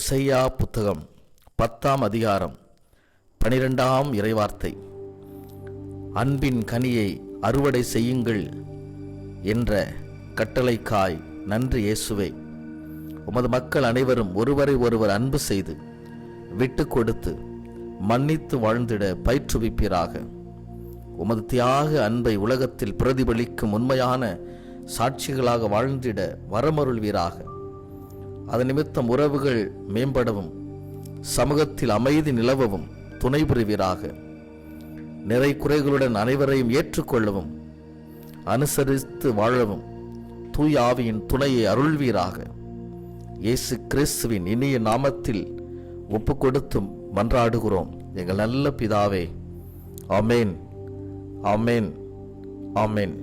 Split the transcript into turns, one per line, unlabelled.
எசையா புத்தகம் 10ஆம் அதிகாரம் 12ஆம் இறைவார்த்தை. அன்பின் கனியை அறுவடை செய்யுங்கள் என்ற கட்டளைக்காய் நன்றி இயேசுவே. உமது மக்கள் அனைவரும் ஒருவரை ஒருவர் அன்பு செய்து விட்டு கொடுத்து மன்னித்து வாழ்ந்திட பயிற்றுவிப்பீராக. உமது தியாக அன்பை உலகத்தில் பிரதிபலிக்கும் உண்மையான சாட்சிகளாக வாழ்ந்திட வரமருள்வீராக. அதன் நிமித்தம் உறவுகள் மேம்படவும் சமூகத்தில் அமைதி நிலவவும் துணை புரிவீராக. நிறை குறைகளுடன் அனைவரையும் ஏற்றுக்கொள்ளவும் அனுசரித்து வாழவும் தூய ஆவியின் துணையை அருள்வீராக. இயேசு கிறிஸ்துவின் இனிய நாமத்தில் ஒப்பு கொடுத்தும் மன்றாடுகிறோம் எங்கள் நல்ல பிதாவே. ஆமேன், ஆமேன், ஆமேன்.